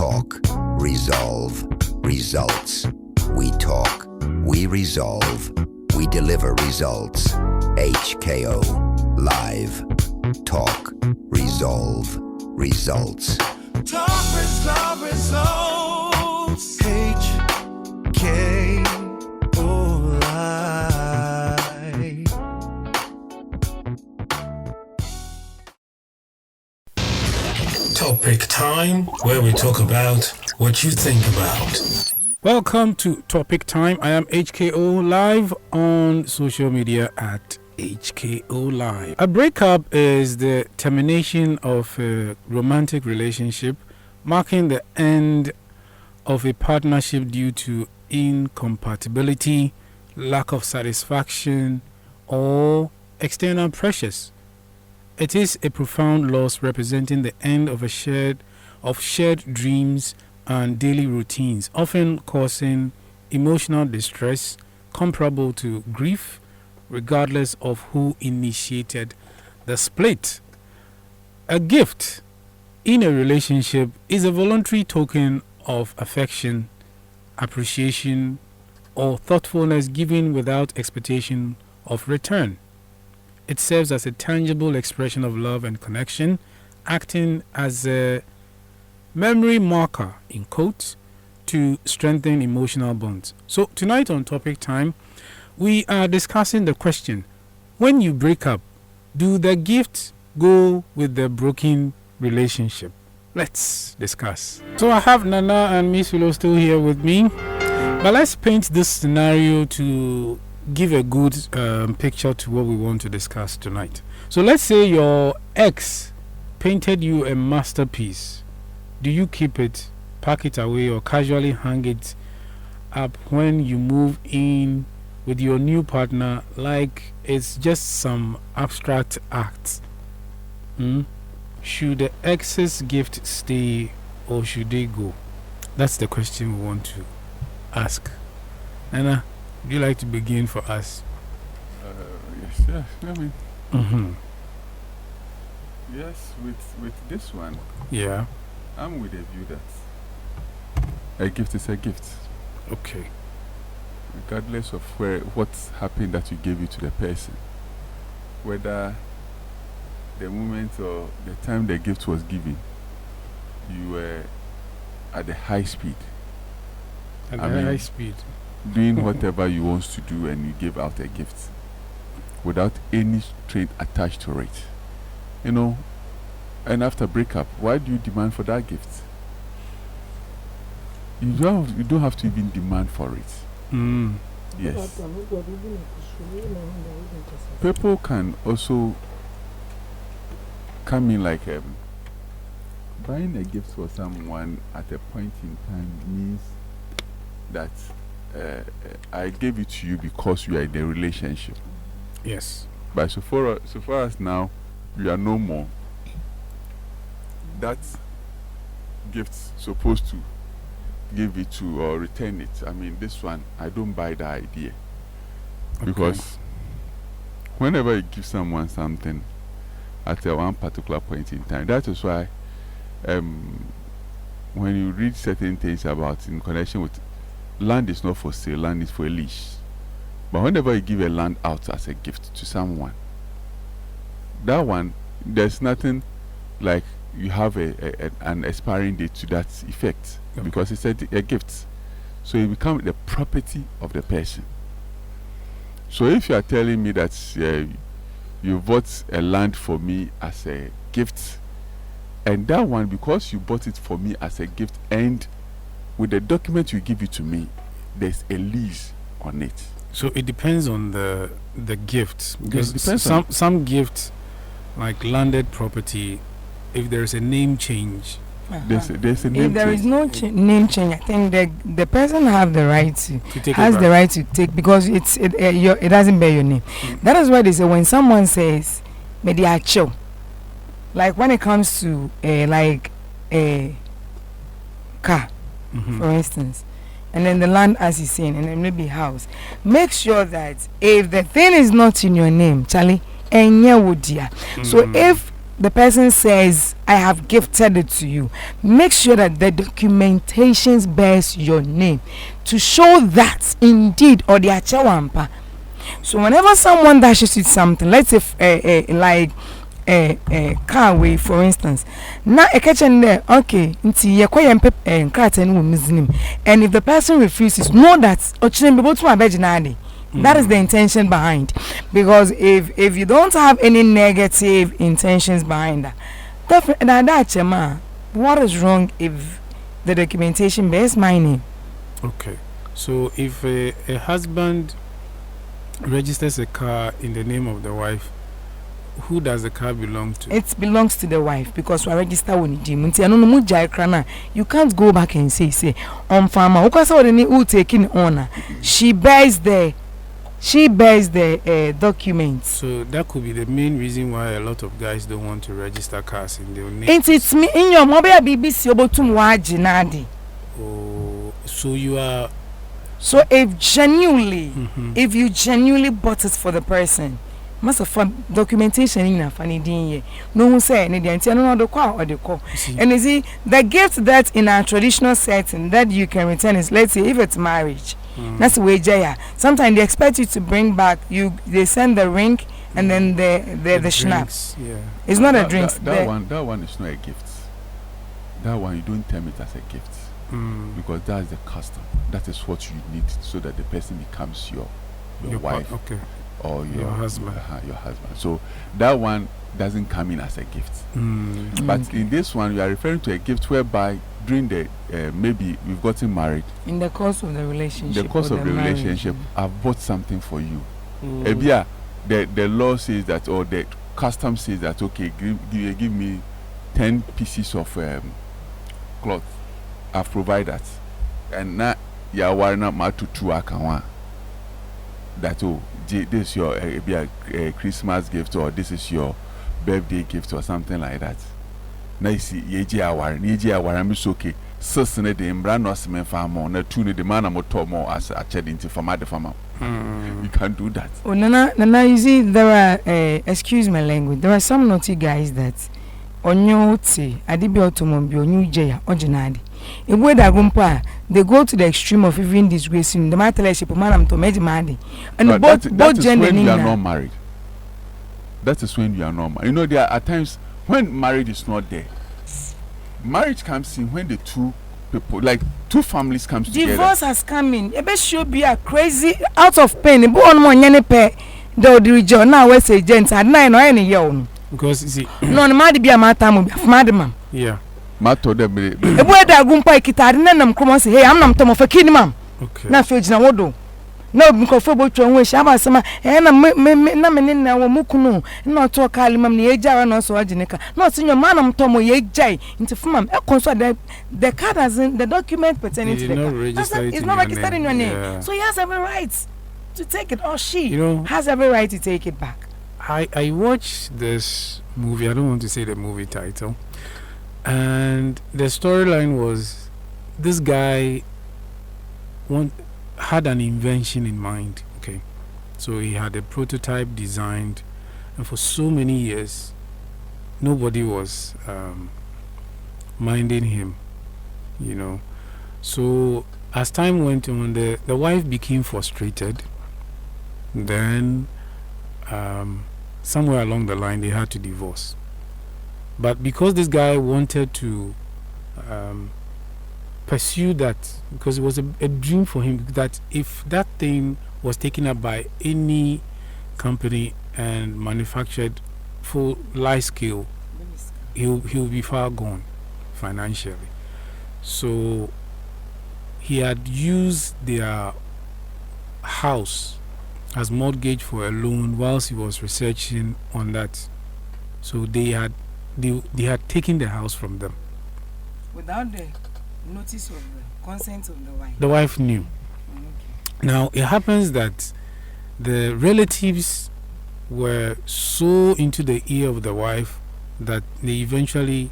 talk, resolve, results. We talk, we resolve, we deliver results. HKO, live, talk, resolve, results. Talk, resolve, results. HKO, live. Topic time, where we talk about what you think about. Welcome to Topic Time. I am HKO live on social media at HKO Live. A breakup is the termination of a romantic relationship, marking the end of a partnership due to incompatibility, lack of satisfaction, or external pressures. It is a profound loss representing the end of shared dreams and daily routines, often causing emotional distress comparable to grief, regardless of who initiated the split. A gift in a relationship is a voluntary token of affection, appreciation, or thoughtfulness given without expectation of return. It serves as a tangible expression of love and connection, acting as a memory marker, in quotes, to strengthen emotional bonds. So tonight on Topic Time, we are discussing the question, when you break up, do the gifts go with the broken relationship? Let's discuss. So I have Nana and Miss Willow still here with me, but let's paint this scenario to give a good picture to what we want to discuss tonight. So let's say your ex painted you a masterpiece. Do you keep it, pack it away, or casually hang it up when you move in with your new partner like it's just some abstract act? Should the ex's gift stay or should they go? That's the question we want to ask. Nana, would you like to begin for us? Yes. I mean, yes, with this one, yeah, I'm with a view that a gift is a gift. Okay. Regardless of what's happened that you gave it to the person, whether the moment or the time the gift was given, you were at the high speed. High speed. Doing whatever you want to do, and you give out a gift without any string attached to it. You know, and after breakup, why do you demand for that gift? You don't have to even demand for it. Yes. People can also come in like buying a gift for someone at a point in time means that I gave it to you because you are in a relationship. Yes. But so far as now you are no more, that gift supposed to give it to or return it. I mean, this one, I don't buy the idea. Okay. Because whenever you give someone something at one particular point in time, that is why when you read certain things about in connection with land is not for sale, land is for a lease. But whenever you give a land out as a gift to someone, that one, there's nothing like you have an expiring date to that effect. Okay. Because it's a gift. So it becomes the property of the person. So if you are telling me that you bought a land for me as a gift, and that one, because you bought it for me as a gift, and with the document you give it to me, there's a lease on it. So it depends on the gift. Because depends some gifts, like landed property, if there's a name change, there's a name change. If there is no name change, I think the person have the right to take has the right to take, because it doesn't bear your name. That is why they say when someone says maybe I chill, like when it comes to like a car, for instance, and then the land as he's saying, and then maybe house, make sure that if the thing is not in your name, Charlie, so if the person says, I have gifted it to you, make sure that the documentation bears your name to show that indeed or the achewampa. So whenever someone dashes you something, let's say like a car way, for instance, now a kitchen there, okay, and if the person refuses, know that that is the intention behind. Because if you don't have any negative intentions behind that, definitely, what is wrong if the documentation bears my name? Okay, so if a husband registers a car in the name of the wife, who does the car belong to? It belongs to the wife, because we register when you can't go back and say on farmer who taking honor, she bears the documents. So that could be the main reason why a lot of guys don't want to register cars in their name. It's me in your mobile BBC about. Oh, so you are. So if you genuinely bought it for the person, must have fun documentation in a funny day. No one say anything until another call or the call. And you see, the gift that in a traditional setting that you can return is, let's say, if it's marriage. That's the way Jaya. Sometimes they expect you to bring back. They send the ring and then the schnapps. Yeah. It's not a drink. That one is not a gift. That one you don't term it as a gift. Because that's the custom. That is what you need so that the person becomes your wife, okay, or your husband. Your husband. So that one doesn't come in as a gift. But in this one, you are referring to a gift whereby during the maybe we've gotten married. In the course of the relationship. The course of the relationship, I've bought something for you. The law says that, or the custom says that, okay, give me 10 pieces of cloth. I've provided that, and now you are wearing up my tutu akawa. That this is your Christmas gift, or this is your birthday gift, or something like that. Now you see, yeji aware, is okay. Sasne de imbrano semen farmer, na tune the man I'm tomo as a ched into farmer the farmer. You can't do that. Oh, Nana, you see, there are excuse my language. There are some naughty guys that on your adibi automobile, new jaya, originally. In way that they go to the extreme of even disgracing the mattership of Madam Tomedi Madi. And both gender when you are not married. That is when you are not married. You know, there are times when marriage is not there. Marriage comes in when the two people, like two families comes together. Divorce has come in. Ebe should be a crazy out of pain. Ebo on mo nyane pe the region now we say gents at 9 or any year. Because you see, no mad be a matam madam. Yeah. Mato de be. Ebo da gumpa ikita na nam kromo say hey am nam tomo fa kini mam. Okay. Na fe gina wodo. No nkofo bo twa nwe sha ba sama na me na wo mukunu na to kali mam na ejara na so aginika na so nyo manam tomo ye jai into fam e conso the card has the document pertaining to the card. It's not registered in your name. Yeah. So he has every right to take it, or she has every right to take it back. I watched this movie. I don't want to say the movie title. And the storyline was this guy had an invention in mind. Okay, so he had a prototype designed, and for so many years nobody was minding him, so as time went on, the wife became frustrated. Then somewhere along the line they had to divorce. But because this guy wanted to pursue that, because it was a dream for him, that if that thing was taken up by any company and manufactured full large scale, he'll be far gone financially. So he had used their house as mortgage for a loan whilst he was researching on that. So they had taken the house from them without the notice of the consent of the wife. The wife knew. Okay. Now it happens that the relatives were so into the ear of the wife that they eventually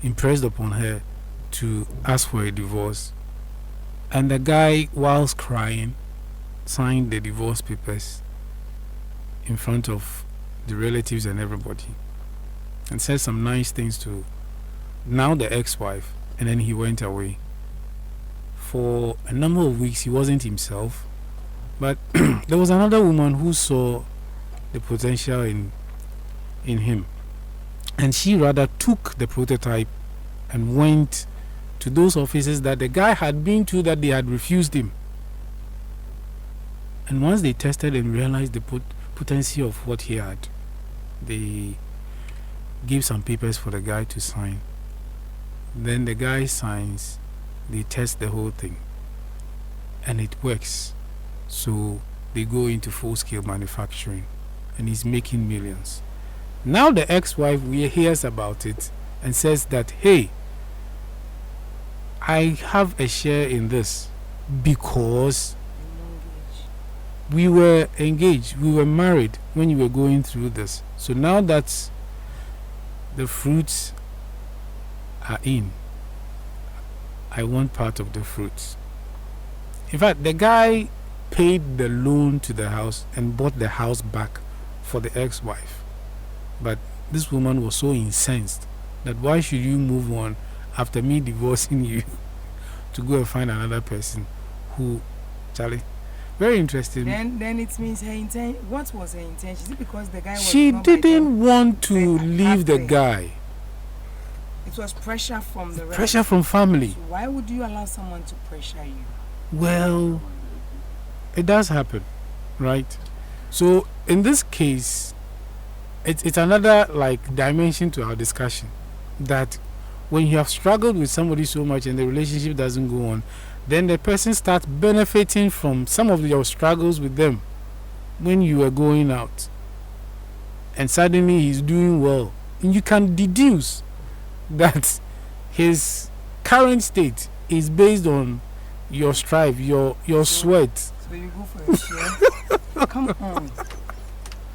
impressed upon her to ask for a divorce, and the guy, whilst crying, signed the divorce papers in front of the relatives and everybody. and said some nice things to now the ex-wife, and then he went away. For a number of weeks he wasn't himself, but there was another woman who saw the potential in him, and she rather took the prototype and went to those offices that the guy had been to that they had refused him. And once they tested and realized the potency of what he had, they gave some papers for the guy to sign. Then the guy signs, they test the whole thing, and it works. So they go into full-scale manufacturing, and he's making millions. Now the ex-wife hears about it and says that, hey, I have a share in this because we were engaged, we were married when you were going through this. So now that the fruits are in, I want part of the fruits. In fact, the guy paid the loan to the house and bought the house back for the ex-wife. But this woman was so incensed that why should you move on after me divorcing you to go and find another person who, Charlie, very interesting. Then it means her intent. What was her intention? Is it because the guy was she not didn't want to leave the guy. It was pressure from the rest. Pressure from family. So why would you allow someone to pressure you? Well, it does happen, right? So in this case, it's another like dimension to our discussion, that when you have struggled with somebody so much and the relationship doesn't go on, then the person starts benefiting from some of your struggles with them when you were going out, and suddenly he's doing well, and you can deduce that his current state is based on your strive, your sweat. So you go for a share. Come on.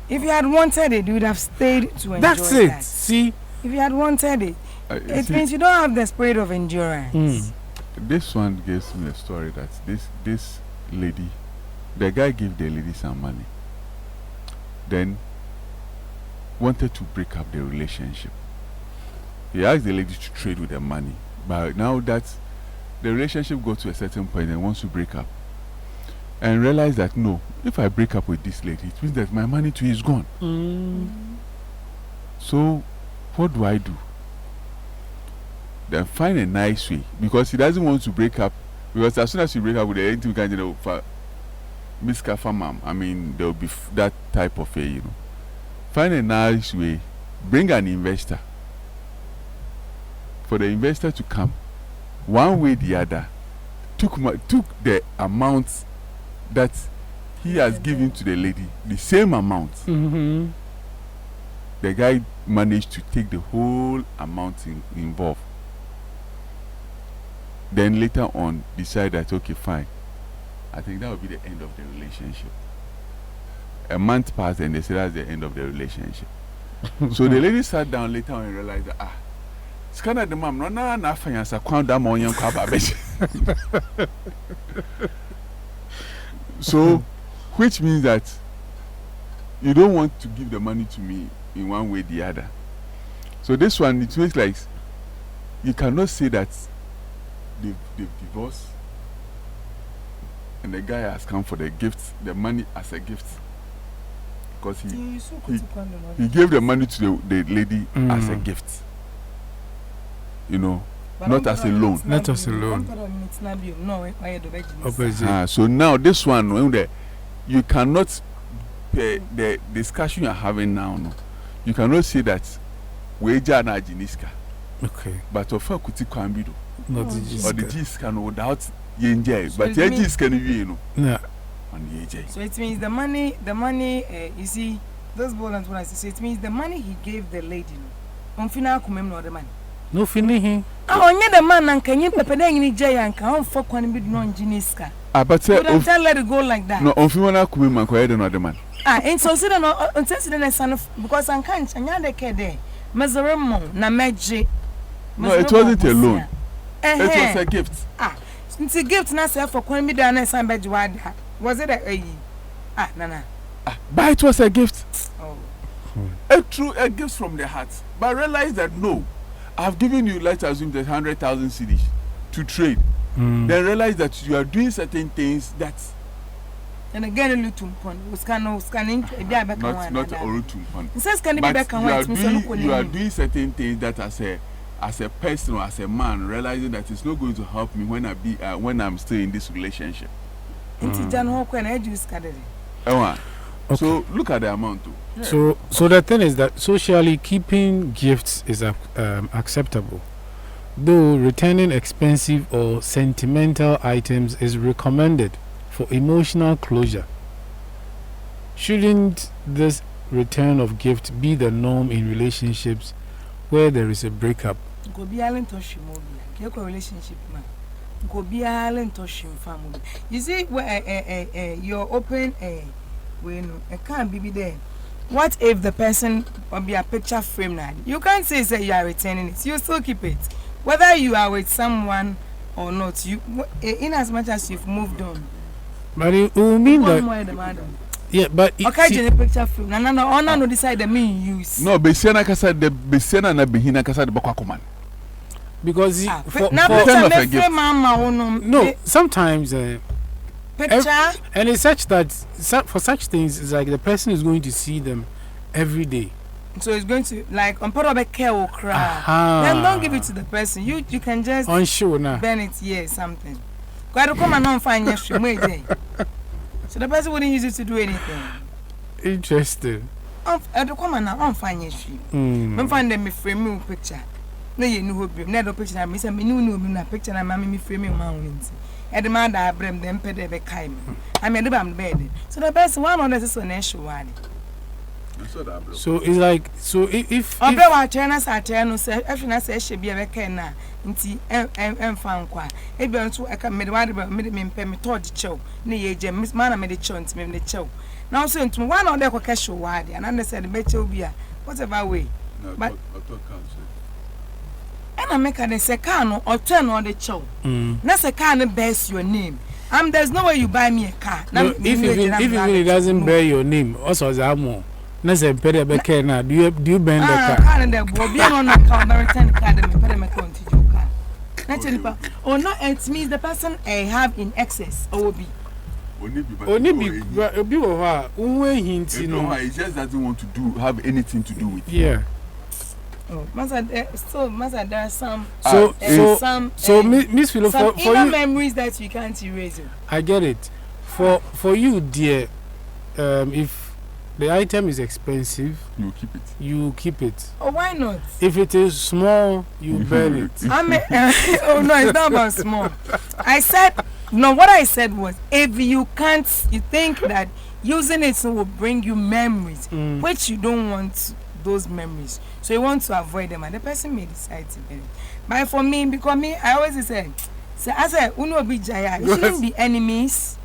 If you had wanted it, you would have stayed to enjoy That's it. that. See, if you had wanted it, it means you don't have the spirit of endurance. This one gives me a story that this lady, the guy gave the lady some money, then wanted to break up the relationship. He asked the lady to trade with the money, but now that the relationship got to a certain point and wants to break up, and realized that no, if I break up with this lady, it means that my money too is gone. So what do I do? Then find a nice way, because he doesn't want to break up, because as soon as you break up with the anything kind, you know, for Miss Kafamam, I mean, there will be that type of a, you know. Find a nice way, bring an investor, for the investor to come, one way or the other, took the amount that he has given to the lady, the same amount. The guy managed to take the whole amount involved. Then later on decide that okay, fine, I think that would be the end of the relationship. A month passed and they said that's the end of the relationship. So the lady sat down later on and realized that it's kind of the mom no nothing as a quound that morning. So which means that you don't want to give the money to me in one way or the other. So this one, it makes like you cannot say that they've divorced and the guy has come for the gift, the money as a gift, because he gave the money to the lady as a gift, you know, not as a loan. Not as a loan. So now this one, when you cannot the discussion you're having now, no, you cannot say that wager na jiniska. Okay. But of course, kuti kwambido. Not the G. Or the G's can without yenje. But the G's can you know. Yeah. So it means the money, you see, those balance when I say, so it means the money he gave the lady, no, final kumem no the money. No finihi. Onye the man and can you pepede ni jay and can for kwani non jiniska. But you don't tell let it go like that. No, on final kumem man kwa no the man. And so sit no on son because I can't anya de kede. Mezeremo na meje. No, it wasn't a loan. It was a gift. It's a gift na say for kwani da na san beji wada. Was it a nana? But it was a gift. Oh. a gift from the heart. But realize that no, I've given you, let's assume, the 100,000 cedis to trade. Then realize that you are doing certain things that. And again, a little pun was scanning. Not all too fun. It says, can you be back and you are doing certain things that as a person or as a man, realizing that it's not going to help me when I'm still in this relationship. So look at the amount too. Yeah. So the thing is that socially keeping gifts is acceptable, though returning expensive or sentimental items is recommended for emotional closure. Shouldn't this return of gift be the norm in relationships where there is a breakup? You see, where you're open, when it can't be there. What if the person will be a picture frame now? You can't say you are returning it. You still keep it, whether you are with someone or not. You, in as much as you've moved on. But it will mean that. Yeah, but okay, the picture frame. No, decide the mean use. No, Besiana kasa the Besiana na behina kasa the bakwakuman. Because no, sometimes picture and it's such that for such things it's like the person is going to see them every day. So it's going to like on part of a care or cry. Then don't give it to the person. You can just unsure now. Burn it here something. Quite come and not find your day. So the person wouldn't use it to do anything. Interesting. Come and not find your shoe. Find them me frame me picture. No, you know who never picture. I miss a new picture and mammy me framing mountains. And the man that I bring them pay the kind. I made them bed. So the best one on this on issue one. So it's like if I turn us at turn say I say she be a can and found quite. It be to I can made one made me pay me toward the show. Nay, Miss Mana made the chance me the show. Now soon to one of the casual wide and understand the better be a whatever way. But and I make an secano or turn on the show. That's a car bears your name. There's no way you buy me a car. No, if it doesn't bear your name, also as Amo. That's a better becana. Do you bend the car? Car and there will be on a car, American Academy, Padameton to your car. Naturally, or not, it means the person I have in excess or be. Only be you know, he just doesn't want to have anything to do with it. Yeah. Oh, Master, there are some. So Miss Philo, for you, memories that you can't erase. I get it. For you, dear, if the item is expensive, you keep it. Oh, why not? If it is small, you burn it. Oh no, it's not about small. I said no. What I said was, if you can't, you think that using it will bring you memories, which you don't want those memories, so you want to avoid them, and the person may decide to burn it. But for me, because me, I always say, as I uno be jaya, it shouldn't be enemies.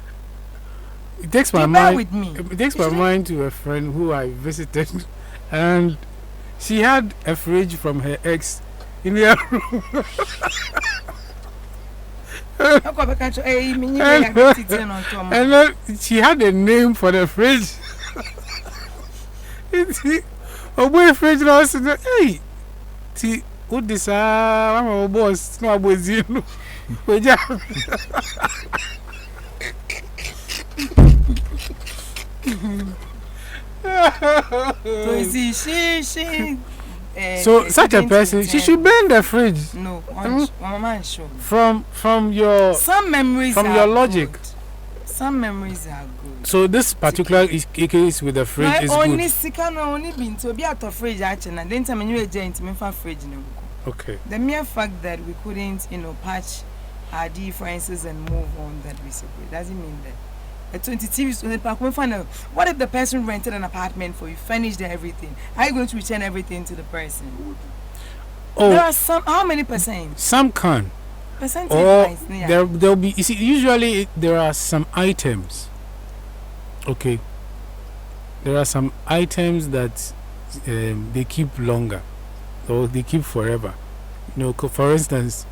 It takes my mind. It takes my mind to a friend who I visited, and she had a fridge from her ex in their room. And then she had a name for the fridge. Oh boy, fridge now said, "Hey, see what this? I'm a boss. No, I was you. So such a person, she should burn the fridge. No, from your some memories from your logic. Good. Some memories are good. So this particular case with the fridge is good. Only been to be out of fridge actually, and then time you agent me for fridge. Okay. The mere fact that we couldn't, patch our differences and move on, that we separate doesn't mean that. A 20 TVs in the park. What if the person rented an apartment for you, furnished everything? Are you going to return everything to the person? Oh, there are some. How many percent? Some can. Percentage wise, yeah. There'll be. You see, usually there are some items. Okay. There are some items that they keep longer, or they keep forever. For instance,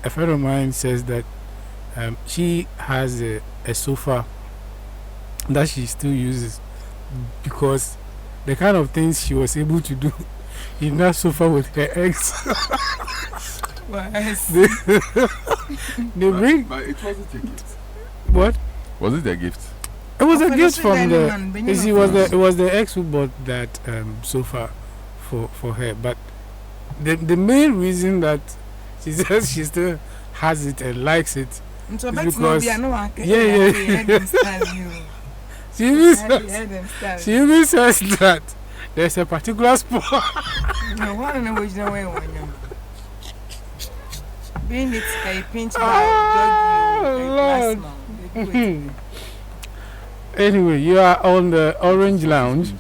a friend of mine says that she has a sofa that she still uses because the kind of things she was able to do in that sofa with her ex. They bring. But it wasn't a gift. What? Was it a gift? It was a gift from the. You see, it was the ex who bought that sofa for her. But the main reason that she says she still has it and likes it is because she even says that there's a particular spot. Being it a pinch by dog. Anyway, you are on the Orange Lounge.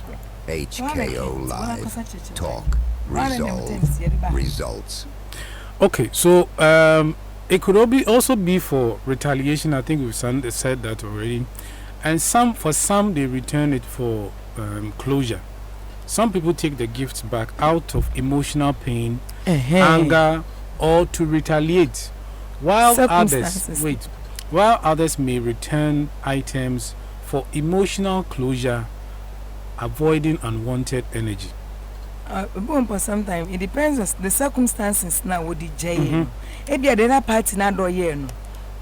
HKO Live. Talk. Resolve. Results. Okay, so it could also be for retaliation. I think we've said that already. And for some they return it for closure. Some people take the gifts back out of emotional pain, anger, or to retaliate, while others may return items for emotional closure, avoiding unwanted energy. Sometimes it depends on the circumstances now with the J. If you're the other party now do you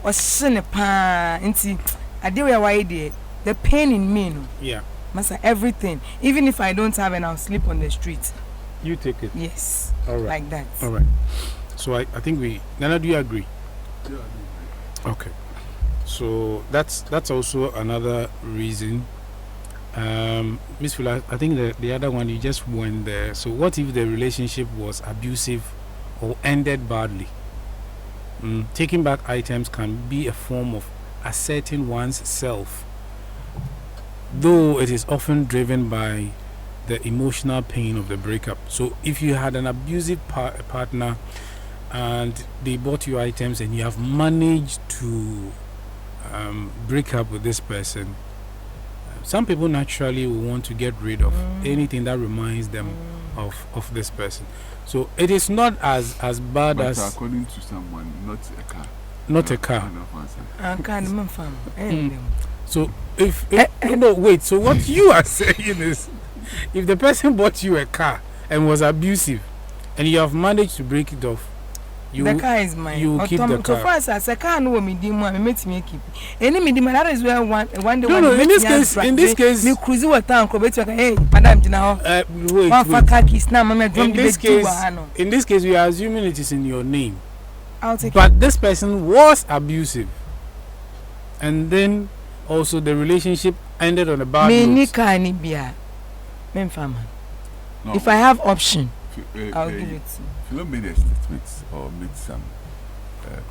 or sin pa into I do why the pain in me no. Yeah. Massa everything. Even if I don't have and I'll sleep on the street. You take it. Yes. All right. Like that. All right. So I think Nana, do you agree? Yeah, I agree. Okay. So that's also another reason. Miss Phila, I think the other one you just went there. So what if the relationship was abusive or ended badly? Taking back items can be a form of asserting one's self, though it is often driven by the emotional pain of the breakup. So if you had an abusive partner and they bought you items and you have managed to break up with this person, some people naturally will want to get rid of anything that reminds them of this person. So it is not as bad but as according to someone, not a car. Not a car. So if no, wait, so what you are saying is if the person bought you a car and was abusive and you have managed to break it off, the car is mine. You keep the car. So far as a car no me dim one me keep. Any me dim that is where one day no, in this case me cruise what town ko betu hey madam jina wait. One for car keys now me drum in this case we are assuming it is in your name. I'll take but this person was abusive. And then also the relationship ended on a bad note. Me car ni bia. If I have option, I'll give it to you. If you don't make a statement or make some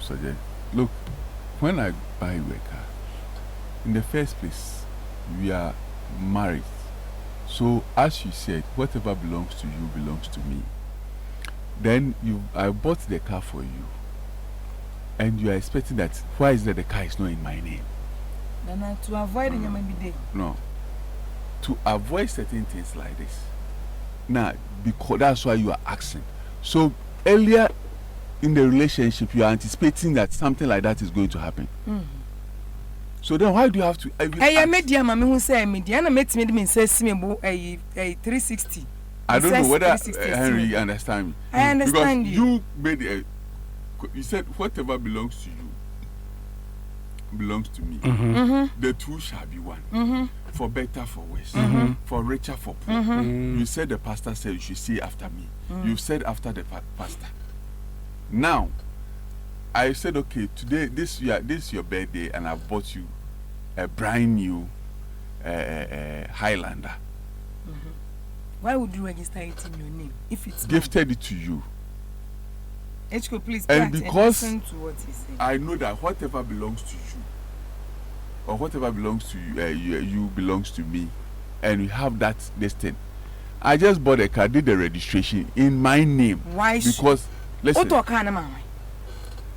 suggestion, look, when I buy you a car, in the first place, we are married. So, as you said, whatever belongs to you belongs to me. Then I bought the car for you, and you are expecting that. Why is that the car is not in my name? Then to avoid no, to avoid certain things like this. Now, because that's why you are asking. So earlier in the relationship, you are anticipating that something like that is going to happen. So then, why do you have to? I media, mommy who say media, and met me says me a 360. I don't know whether Henry understand me. I understand because you made you said whatever belongs to you belongs to me. The two shall be one. For better, for worse, for richer, for poor. You said the pastor said you should say after me. You've said after the pastor. Now, I said, okay, today this is your birthday, and I've bought you a brand new Highlander. Why would you register it in your name if it's gifted it to you? HKO, please. And because listen to what he said. I know that whatever belongs to you, or whatever belongs to you belongs to me, and we have that this thing. I just bought a car, did the registration in my name. Why? Because listen,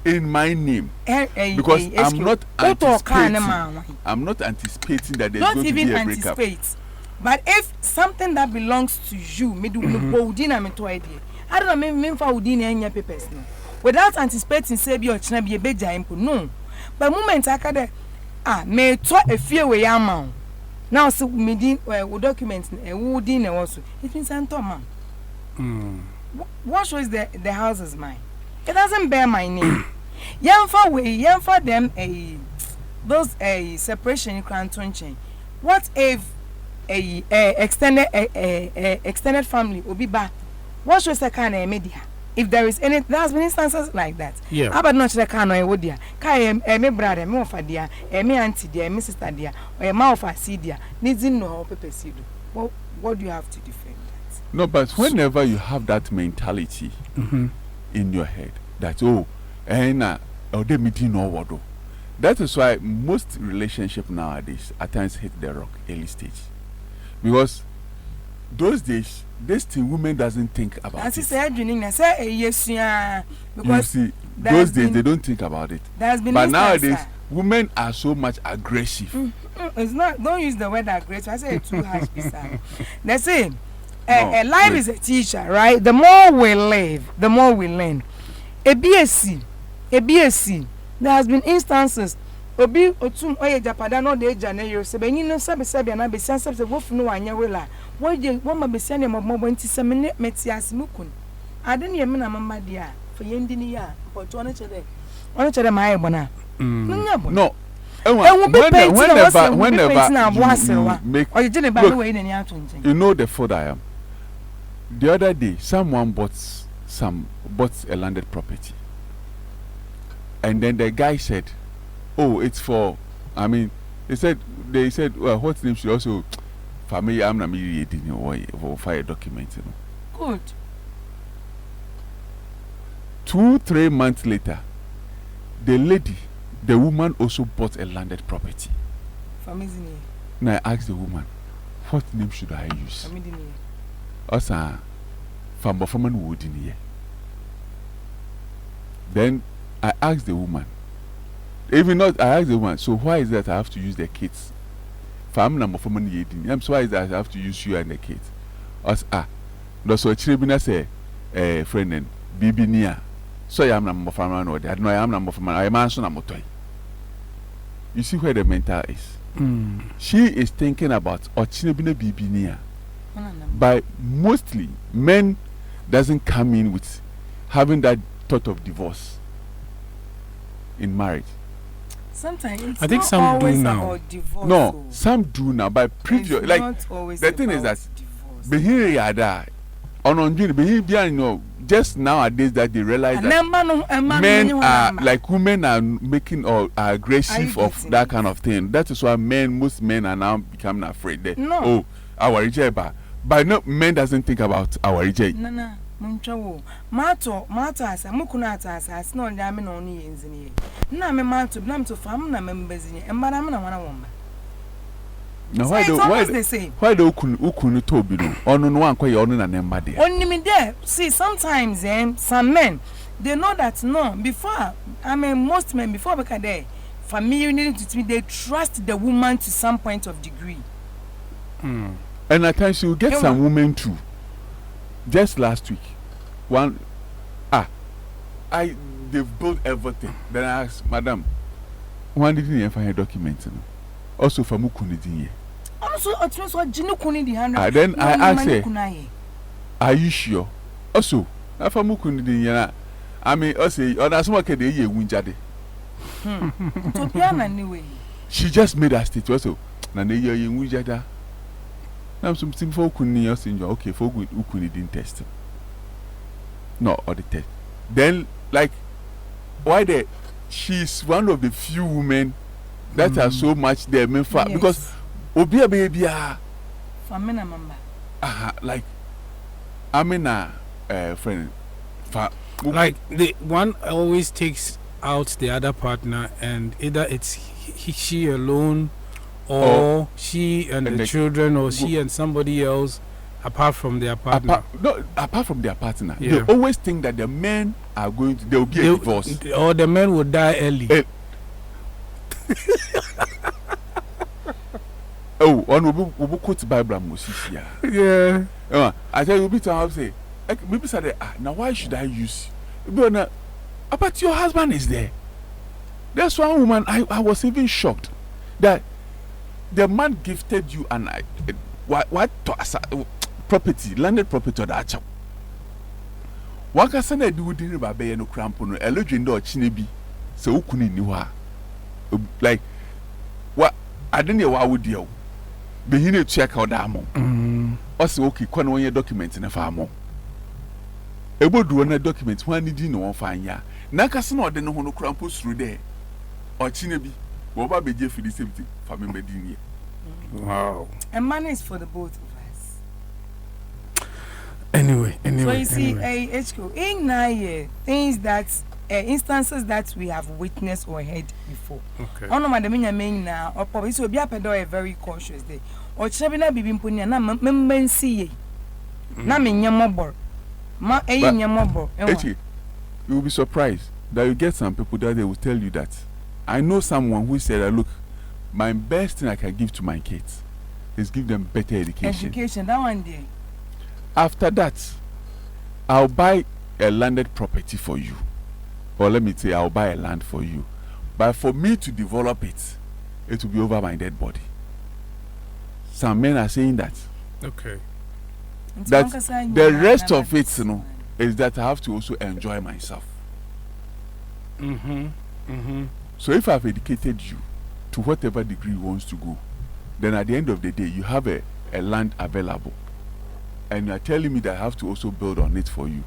in my name. Because I'm not anticipating that there's going to be a breakup. But if something that belongs to you, me do I don't know, me for within any papers no. Without anticipating say be or china be a beja impo no. But moment I can me to a fear way amount. Now, so me din documents who din also. It means Antoma. What shows the house is mine? It doesn't bear my name. Young for them those separation you can't change. What if a extended family will be back? What shows the kind of media? If there is any, there has been instances like that. Yeah. About not the kind of wood dear. Me brother, me of dear, me auntie dear, me sister dear, or a mouth of see dear. Needs in no paper see do. What do you have to defend that? No, but whenever you have that mentality in your head, that they meeting no word. That is why most relationship nowadays at times hit the rock early stage, because those days this thing women doesn't think about it. Yes, yeah, because you see, those days they don't think about it. But nowadays women are so much aggressive. It's not. Don't use the word aggressive. I say it too harsh. They say life is a teacher, right? The more we live, the more we learn. A BSc. There has been instances. Obi otum oye japada no de Janeiro se benyi no sabe na be sense se wofu no anya wela wo ma be se ne mo nti se me metias mukun ade ne me na mama dia for yendi ni ya but one chere my bona no you know the food I am. The other day someone bought a landed property, and then the guy said, oh, it's for, I mean, they said, well, what name should also, family, I'm not mediating or fire document, you know. Good. 2-3 months later, the woman also bought a landed property. Family. Now I asked the woman, what name should I use? Family. Also, Family wood in here. Then I asked the woman, I asked the woman, so why is that I have to use the kids? Family number for money, so why is that I have to use you and the kids? Us no so children say friend and bibi near. So I am number for man or that. No, I am number for man. I am answer number toy. You see where the mental is. She is thinking about children bibi near. But mostly men doesn't come in with having that thought of divorce in marriage. Sometimes I think some do now. No, some do now. But previous, like the thing is that behind yada, just nowadays that they realize that men are like women are making or are aggressive of that kind of thing. That is why most men are now becoming afraid. That, oh, our reject, but no, men doesn't think about our reject. No. Mato asa mukuna asa no ndame no ni yenzini na me mato na mto fam na membezini embara me na wana womba. Now why do ukunu tobi no ono no anko ye ono na nemba de onimi there. See, sometimes some men they know that no before most men before because they family need to they trust the woman to some point of degree. And at times you get some women too. Just last week, they've built everything. Then I asked, Madam, why didn't you find a document? Also, for Mukuni. Then I asked her, are you sure? Also, for Mukuni, I mean, also, that's what can they win. She just made a statement. Also, Nande, you win. Now some simple ukuni okay for good ukuni didn't test. No, or the test. Then like why she's one of the few women that are so much there because Obia baby famina mama. Like I mean friend like the one always takes out the other partner and either it's she alone or she and the children, or she and somebody else, apart from their partner. Apart from their partner. Yeah. They always think that the men are going to, there will be a divorce. Or the men will die early. Oh, on we quote Bible Moses. Yeah. I tell you, be to say, maybe say, now why should I use? But your husband is there. There's one woman, I was even shocked that the man gifted you an property, landed property or that. Waka sana di wudi riba be no crampo no elodwin do ochine bi se ukuni ni ho a like what I didn't know what would you be here to check out that mom also okay kon won your document na fa mom ebo do na document wan ni di no won fa anya na kase na ode no ho no crampo through there ochine bi wo ba be je fi the safety fa me be di. Wow. And money is for the both of us. Anyway. So you see, HKO, in 9 years, things that, instances that we have witnessed or heard before. Okay. Ono madaminya main na, or probably so be a pedo very conscious day. Or chabina bibim punya na membensi ye. Na menya mobor. Ma enya mobor. You will be surprised that you get some people that they will tell you that. I know someone who said, look, my best thing I can give to my kids is give them better education. Education, that one day. After that, I'll buy a landed property for you. Or let me say, I'll buy a land for you. But for me to develop it, it will be over my dead body. Some men are saying that. Okay. That the rest of it, you know, is that I have to also enjoy myself. So if I've educated you to whatever degree you want to go, then at the end of the day, you have a land available. And you are telling me that I have to also build on it for you.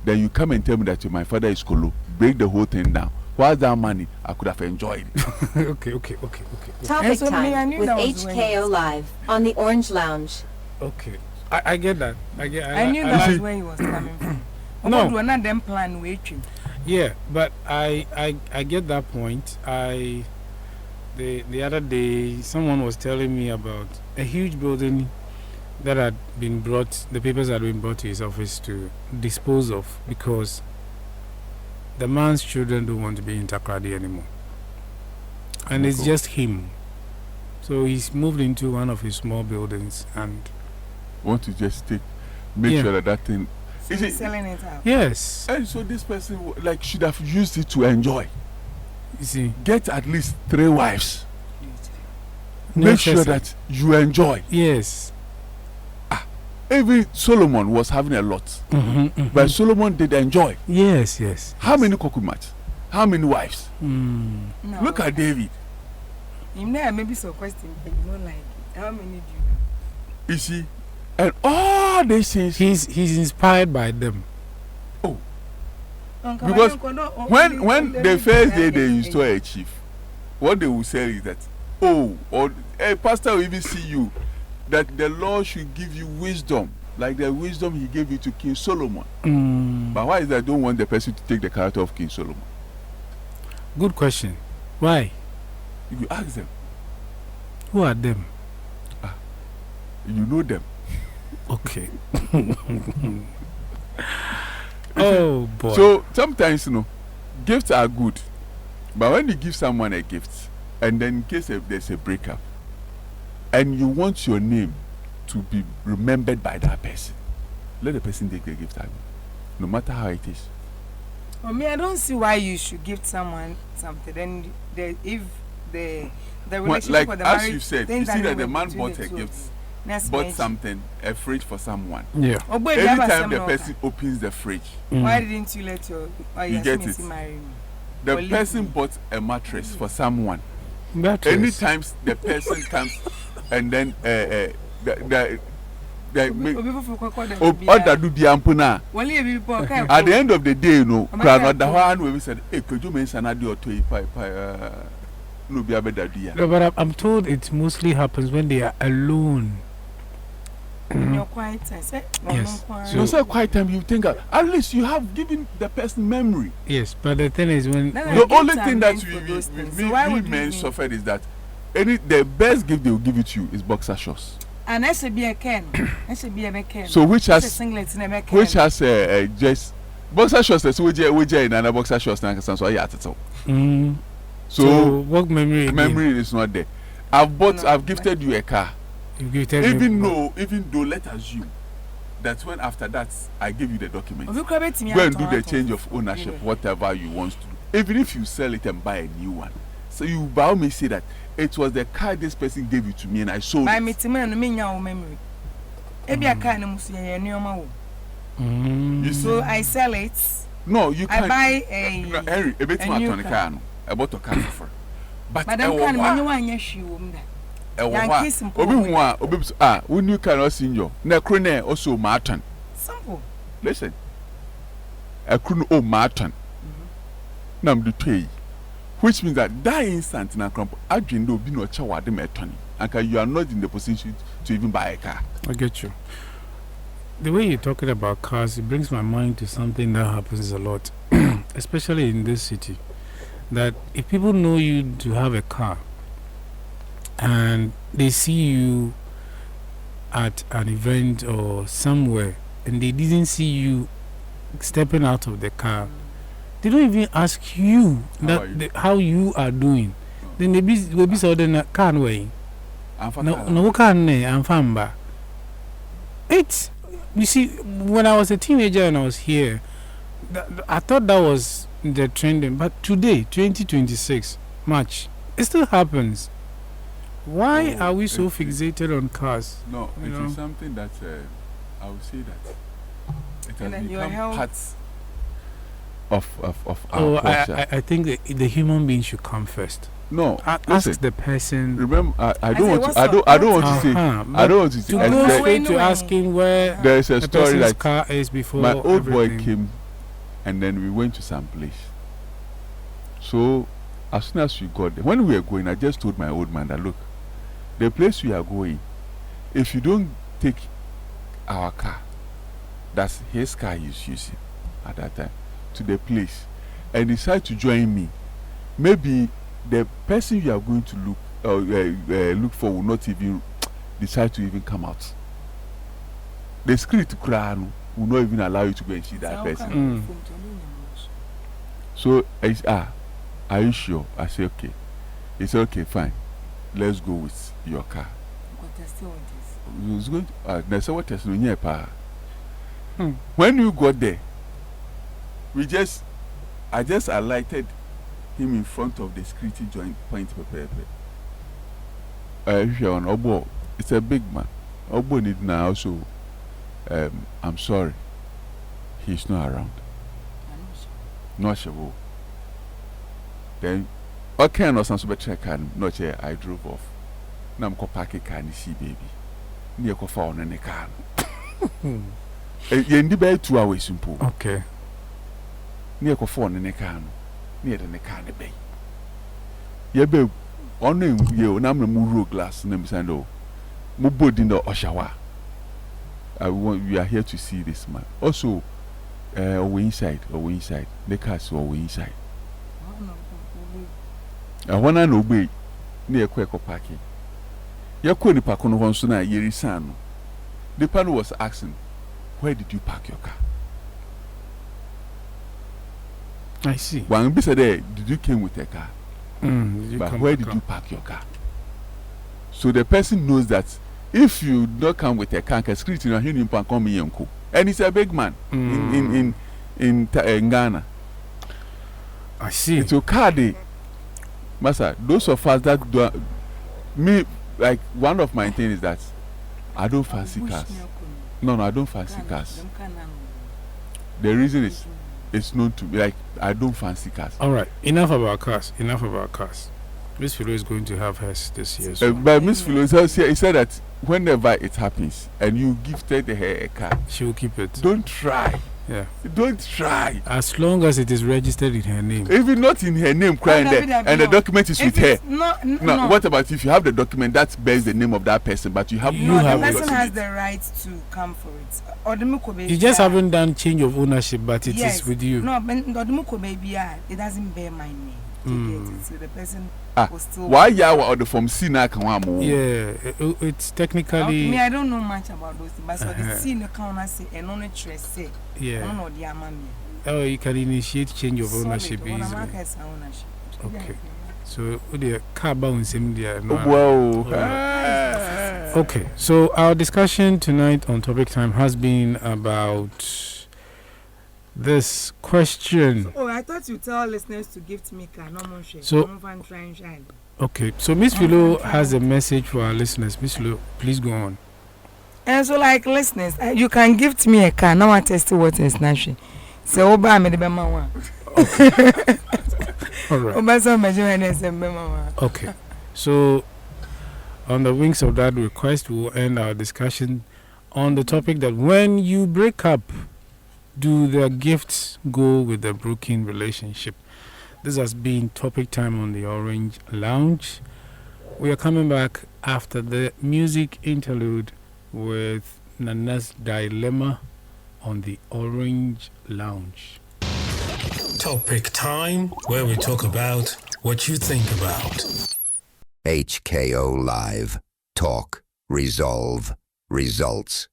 Then you come and tell me that my father is Kolo, break the whole thing down. What's that money? I could have enjoyed it. Okay. Topic So, me, I time knew with that was HKO Live on the Orange Lounge. Okay. I get that. I knew that was where he was coming from. No. Do another plan waiting. Yeah, but I get that point. The other day someone was telling me about a huge building that had been brought, the papers had been brought to his office to dispose of because the man's children don't want to be in Takrady anymore. And it's just him. So he's moved into one of his small buildings and Want to just make sure that thing So he's selling it out. yes, and so this person should have used it to enjoy. you see, Get at least 3 wives. Make sure that you enjoy. yes. Even Solomon was having a lot, but Solomon did enjoy. Yes. How many kokumat? How many wives? No. Look at David. You know, maybe so question, but you don't like it. How many do you have? You see, and all these things. He's inspired by them. Because when the first day they install a chief, what they will say is that, a pastor will even see you, that the Lord should give you wisdom, like the wisdom he gave you to King Solomon. But why is that? I don't want the person to take the character of King Solomon. Good question. Why? You ask them. Who are them? You know them. Okay. Oh boy. So sometimes, gifts are good, but when you give someone a gift, and then in case there's a breakup, and you want your name to be remembered by that person, let the person take the gift out, no matter how it is. For me, I don't see why you should give someone something. Then if the relationship Like or the as marriage, you said, you things see that they the man between bought the a two of gift, you. Next bought page. something, a fridge for someone. Yeah. Oh boy, you have a Anytime the seminar. person opens the fridge, Why didn't you let your You get it. marry me? the Or leave person me. bought a mattress for someone. That is. Anytime the person comes and then other do the ampuna. At the end of the day, we said, "Hey, could you mention that or no be a better idea." No, but I'm told it mostly happens when they are alone. You're quiet. I said, Yes. So say quiet time, you think at least you have given the person memory. Yes, but the thing is when The only thing that we men suffered is that the best gift they will give it to you is boxer shorts. And that should be a Ken. That should be a Ken. So which has just just boxer shorts. That's which in another boxer shorts. So yeah, so what memory is not there. I've gifted you a car. You gifted Even though let's assume that when after that I give you the document, go and do the change of ownership, whatever you want to do. Even if you sell it and buy a new one, So you bow me say that it was the car this person gave it to me and I sold By it. me timing no menya memory. Ebi a car no musu ye nyoma wo. You So see? I sell it. No, you I can't. buy a No, Henry, a bit a more new on the car. car. No, I bought a car for. But But them can menya wa anya hwi wo mda. Yankee simple. When you cannot sing your necrone also Martin. Simple. Listen, a croon o Martin. Nam the pay, which means that instant in a crump, I dream no be no chawad metony, and you are not in the position to even buy a car. I get you. The way you're talking about cars, it brings my mind to something that happens a lot, especially in this city. That if people know you to have a car and they see you at an event or somewhere and they didn't see you stepping out of the car, they don't even ask you how you are doing. Then they will be so then can't wait. No can I'm fine, but it's, you see, when I was a teenager and I was here, I thought that was the trending, but today 2026 March it still happens. Why are we so fixated on cars? No, it is something that I would say that it has become part of our culture. I think the human being should come first. No, ask the person. Remember, I don't want to say. I don't want to say. To go straight to asking where there is a the story person's like car is before my old everything. boy came, and then we went to some place. So as soon as we got there, when we were going, I just told my old man that look, the place we are going, if you don't take our car, that's his car he's using at that time, to the place, and decide to join me, maybe the person you are going to look for will not even decide to even come out. The security crowd will not even allow you to go and see that person. So I said, are you sure? I said, okay. He said, okay, fine. Let's go with your car. When we got there, I just alighted him in front of the security joint point. It's a big man. Obo need now also. I'm sorry. He's not around. Not sure. Then, okay, no sense of check not here. I drove off. Now I'm park a car and see baby. Near ko phone in the car. You need to 2 hours simple. Okay. Near ko phone in the car. Near the car in the bay. Yeah, babe. On you, and I'm the Muro glass. Name Sando. Mubod in the Oshawa. We are here to see this man. Also, we inside. The cars are inside. I want to obey near Quaker parking. Your Queen Pacono Honsona, Yerisano. The panel was asking, where did you park your car? I see. One beside there, did you came with a car? But where did you park your car? So the person knows that if you don't come with a car, security no him pan come yanko. And he's a big man in Ghana. I see. It's a car day. Master, those of us that do me, like one of my things is that I don't fancy cars. No, I don't fancy cars. The reason is it's known to me, like I don't fancy cars. All right, enough about cars. Miss Philo is going to have hers this year. So. But Miss Philo he said that whenever it happens and you gifted her a car, she will keep it. Don't try. Yeah. Don't try. As long as it is registered in her name. Even not in her name, crying there, and the document is with her. No. What about if you have the document that bears the name of that person, but you have the person has the right to come for it. Or the you just haven't done change of ownership, but it is with you. No, but it doesn't bear my name. So the person will still. Why you are the from C now? Yeah, it's technically. Me, I don't know much about those things, but so the C no can say and only trace say. Yeah. Oh, you can initiate change of ownership easily. Okay. So the car bounce him there. Okay. So our discussion tonight on Topic Time has been about this question. Oh, I thought you tell listeners to gift me car. No more share. So- No fun try and shine. Okay, so Miss Philo has a message for our listeners. Miss Philo, please go on. And so, like listeners, you can gift me a car. Now I test what is natural. So, Oba me the bema one. All right. Oba so measure and bema one. Okay. So, on the wings of that request, we will end our discussion on the topic that when you break up, do the gifts go with the broken relationship? This has been Topic Time on the Orange Lounge. We are coming back after the music interlude with Nana's Dilemma on the Orange Lounge. Topic Time, where we talk about what you think about. HKO Live. Talk. Resolve. Results.